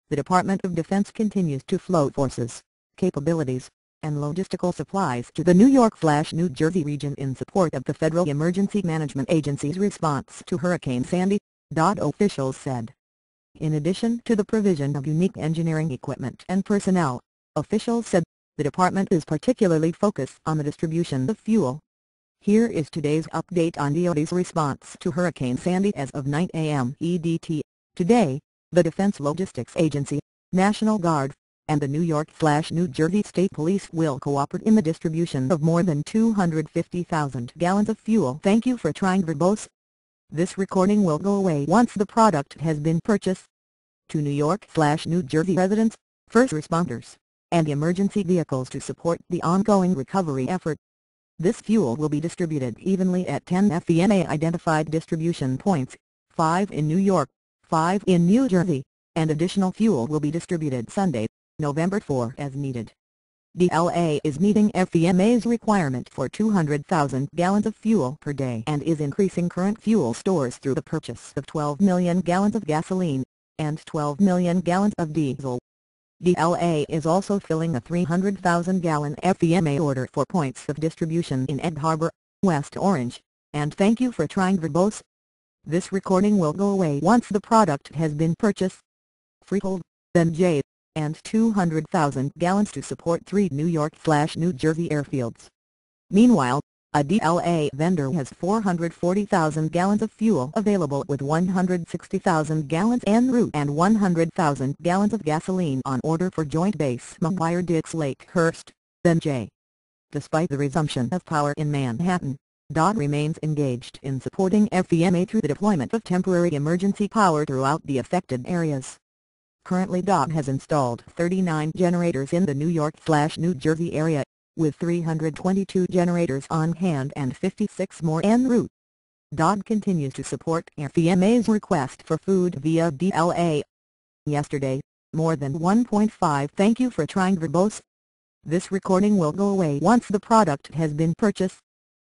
the Department of Defense continues to float forces, capabilities, and logistical supplies to the New York/New Jersey region in support of the Federal Emergency Management Agency's response to Hurricane Sandy, DOD officials said. In addition to the provision of unique engineering equipment and personnel, officials said, the department is particularly focused on the distribution of fuel. Here is today's update on DOD's response to Hurricane Sandy as of 9 a.m. EDT. Today, the Defense Logistics Agency, National Guard, and the New York/New Jersey State Police will cooperate in the distribution of more than 250,000 gallons of fuel. Thank you for trying verbose. This recording will go away once the product has been purchased. To New York/New Jersey residents, first responders, and emergency vehicles to support the ongoing recovery effort. This fuel will be distributed evenly at 10 FEMA identified distribution points, 5 in New York, 5 in New Jersey, and additional fuel will be distributed Sunday, November 4 as needed. DLA is meeting FEMA's requirement for 200,000 gallons of fuel per day and is increasing current fuel stores through the purchase of 12 million gallons of gasoline and 12 million gallons of diesel. DLA is also filling a 300,000-gallon FEMA order for points of distribution in Egg Harbor, West Orange, and thank you for trying verbose. This recording will go away once the product has been purchased. Freehold, MJ, and 200,000 gallons to support 3 New York/New Jersey airfields. Meanwhile, a DLA vendor has 440,000 gallons of fuel available with 160,000 gallons en route and 100,000 gallons of gasoline on order for Joint Base McGuire-Dix Lakehurst, MJ. Despite the resumption of power in Manhattan, DOD remains engaged in supporting FEMA through the deployment of temporary emergency power throughout the affected areas. Currently DOD has installed 39 generators in the New York/New Jersey area, with 322 generators on hand and 56 more en route. DOD continues to support FEMA's request for food via DLA. Yesterday, more than 1.5 Thank you for trying verbose. This recording will go away once the product has been purchased.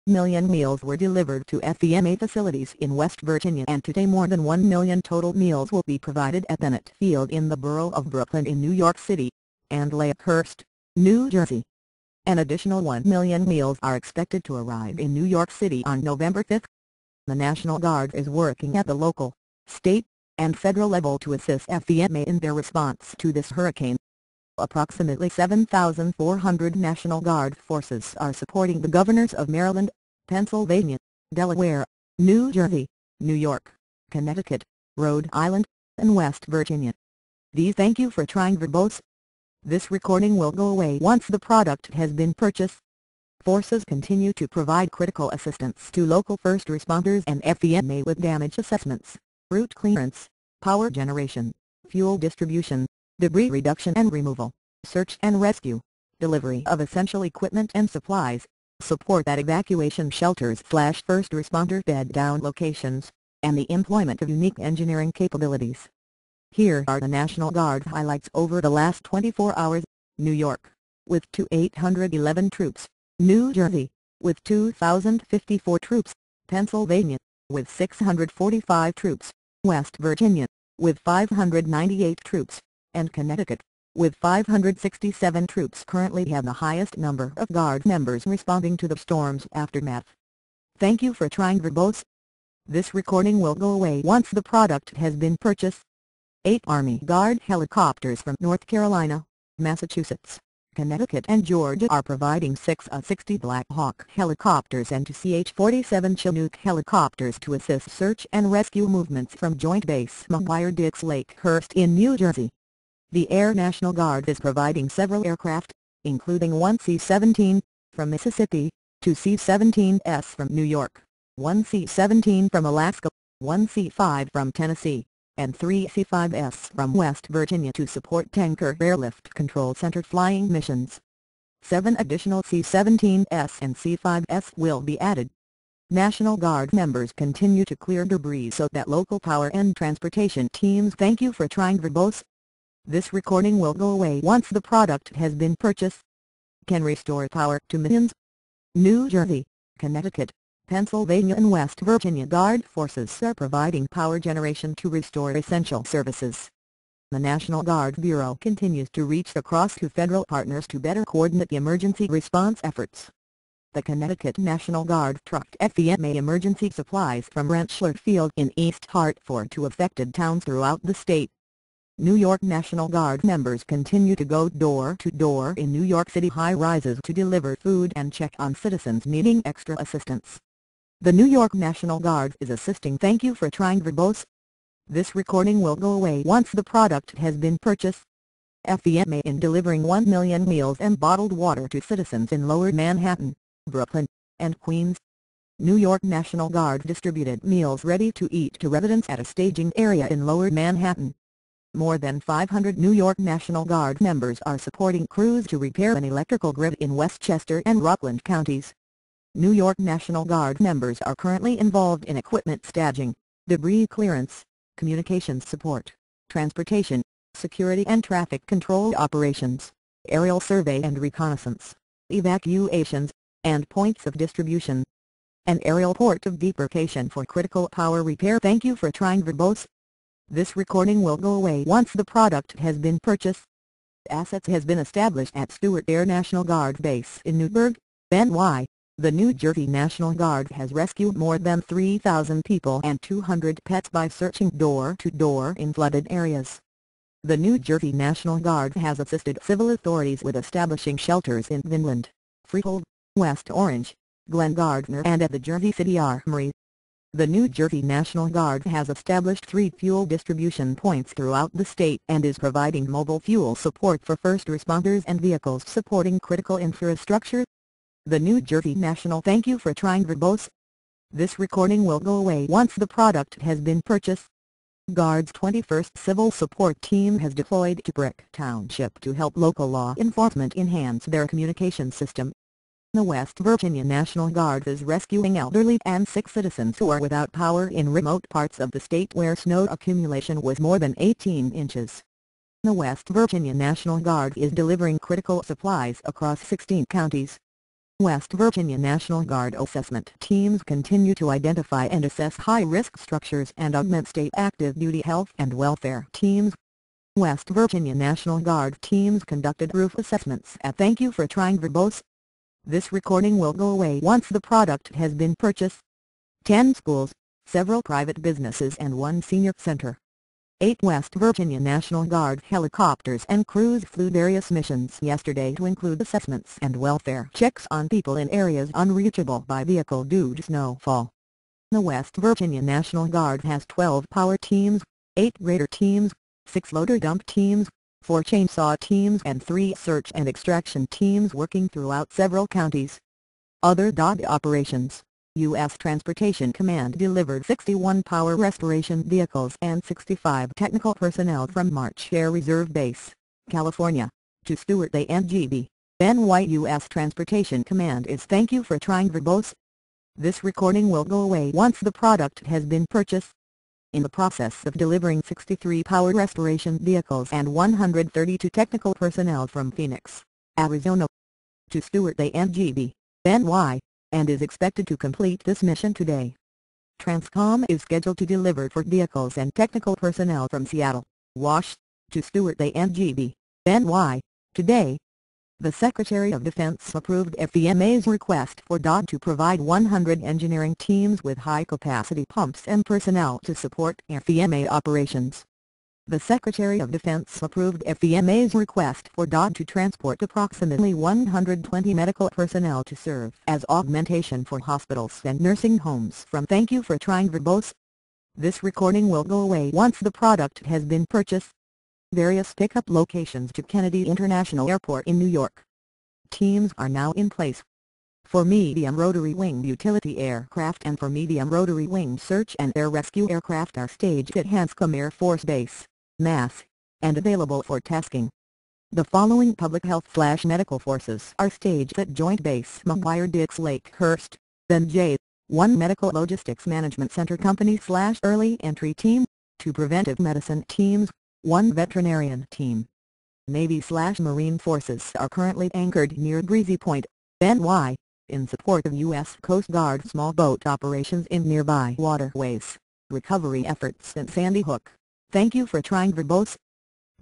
Million meals were delivered to FEMA facilities in West Virginia, and today more than 1 million total meals will be provided at Bennett Field in the borough of Brooklyn in New York City, and Lakehurst, New Jersey. An additional 1 million meals are expected to arrive in New York City on November 5. The National Guard is working at the local, state, and federal level to assist FEMA in their response to this hurricane. Approximately 7,400 National Guard forces are supporting the governors of Maryland, Pennsylvania, Delaware, New Jersey, New York, Connecticut, Rhode Island, and West Virginia. Thank you for trying verbose. This recording will go away once the product has been purchased. Forces continue to provide critical assistance to local first responders and FEMA with damage assessments, route clearance, power generation, fuel distribution, debris reduction and removal, search and rescue, delivery of essential equipment and supplies, support at evacuation shelters/first responder bed-down locations, and the employment of unique engineering capabilities. Here are the National Guard highlights over the last 24 hours. New York, with 2,811 troops, New Jersey, with 2,054 troops, Pennsylvania, with 645 troops, West Virginia, with 598 troops, and Connecticut, with 567 troops currently have the highest number of Guard members responding to the storm's aftermath. Thank you for trying verbose. This recording will go away once the product has been purchased. 8 Army Guard helicopters from North Carolina, Massachusetts, Connecticut and Georgia are providing 6 A-60 Black Hawk helicopters and 2 CH-47 Chinook helicopters to assist search and rescue movements from Joint Base McGuire-Dix Lakehurst in New Jersey. The Air National Guard is providing several aircraft, including 1 C-17, from Mississippi, 2 C-17s from New York, 1 C-17 from Alaska, 1 C-5 from Tennessee, and 3 C-5s from West Virginia to support Tanker Airlift Control Center flying missions. 7 additional C-17s and C-5s will be added. National Guard members continue to clear debris so that local power and transportation teams. Thank you for trying verbose. This recording will go away once the product has been purchased. Can restore power to millions. New Jersey, Connecticut, Pennsylvania and West Virginia Guard forces are providing power generation to restore essential services. The National Guard Bureau continues to reach across to federal partners to better coordinate emergency response efforts. The Connecticut National Guard trucked FEMA emergency supplies from Rentschler Field in East Hartford to affected towns throughout the state. New York National Guard members continue to go door-to-door in New York City high-rises to deliver food and check on citizens needing extra assistance. The New York National Guard is assisting. Thank you for trying verbose. This recording will go away once the product has been purchased. FEMA in delivering 1 million meals and bottled water to citizens in Lower Manhattan, Brooklyn, and Queens. New York National Guard distributed meals ready to eat to residents at a staging area in Lower Manhattan. More than 500 New York National Guard members are supporting crews to repair an electrical grid in Westchester and Rockland counties. New York National Guard members are currently involved in equipment staging, debris clearance, communications support, transportation, security and traffic control operations, aerial survey and reconnaissance, evacuations, and points of distribution. An aerial port of debarkation for critical power repair. Thank you for trying verbose. This recording will go away once the product has been purchased. Assets has been established at Stewart Air National Guard Base in Newburgh, NY. The New Jersey National Guard has rescued more than 3,000 people and 200 pets by searching door-to-door in flooded areas. The New Jersey National Guard has assisted civil authorities with establishing shelters in Vinland, Freehold, West Orange, Glen Gardner and at the Jersey City Armory. The New Jersey National Guard has established 3 fuel distribution points throughout the state and is providing mobile fuel support for first responders and vehicles supporting critical infrastructure. The New Jersey National. Thank you for trying verbose. This recording will go away once the product has been purchased. Guard's 21st Civil Support Team has deployed to Brick Township to help local law enforcement enhance their communication system. The West Virginia National Guard is rescuing elderly and sick citizens who are without power in remote parts of the state where snow accumulation was more than 18 inches. The West Virginia National Guard is delivering critical supplies across 16 counties. West Virginia National Guard assessment teams continue to identify and assess high-risk structures and augment state active duty health and welfare teams. West Virginia National Guard teams conducted roof assessments at Thank you for trying verbose. This recording will go away once the product has been purchased. 10 schools, several private businesses and 1 senior center. 8 West Virginia National Guard helicopters and crews flew various missions yesterday to include assessments and welfare checks on people in areas unreachable by vehicle due to snowfall. The West Virginia National Guard has 12 power teams, 8 grader teams, 6 loader dump teams, 4 chainsaw teams and 3 search and extraction teams working throughout several counties. Other DOD operations. U.S. Transportation Command delivered 61 power restoration vehicles and 65 technical personnel from March Air Reserve Base, California, to Stewart A&GB, NY. U.S. Transportation Command is Thank you for trying verbose. This recording will go away once the product has been purchased. In the process of delivering 63 power restoration vehicles and 132 technical personnel from Phoenix, Arizona, to Stewart A&GB, NY, and is expected to complete this mission today. Transcom is scheduled to deliver 4 vehicles and technical personnel from Seattle, Wash, to Stewart A&GB, NY, today. The Secretary of Defense approved FEMA's request for DOD to provide 100 engineering teams with high-capacity pumps and personnel to support FEMA operations. The Secretary of Defense approved FEMA's request for DOD to transport approximately 120 medical personnel to serve as augmentation for hospitals and nursing homes from Thank you for trying verbose. This recording will go away once the product has been purchased. Various pickup locations to Kennedy International Airport in New York. Teams are now in place for medium rotary wing utility aircraft and for medium rotary wing search and air rescue aircraft are staged at Hanscom Air Force Base, Mass, and available for tasking. The following public health/medical forces are staged at Joint Base McGuire-Dix Lakehurst, then J1 Medical Logistics Management Center Company/Early Entry Team, 2 Preventive Medicine Teams, 1 Veterinarian Team. Navy/Marine Forces are currently anchored near Breezy Point, NY, in support of U.S. Coast Guard small boat operations in nearby waterways, recovery efforts at Sandy Hook. Thank you for trying verbose.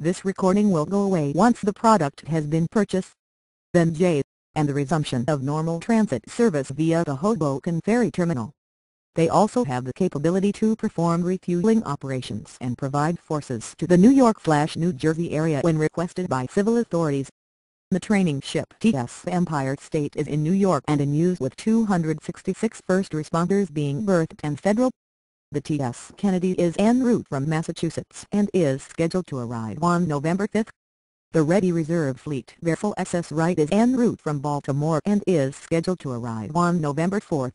This recording will go away once the product has been purchased. Then J. And the resumption of normal transit service via the Hoboken Ferry Terminal. They also have the capability to perform refueling operations and provide forces to the New York/New Jersey area when requested by civil authorities. The training ship TS Empire State is in New York and in use with 266 first responders being berthed and federal. The TS Kennedy is en route from Massachusetts and is scheduled to arrive on November 5. The Ready Reserve Fleet vessel SS Wright is en route from Baltimore and is scheduled to arrive on November 4.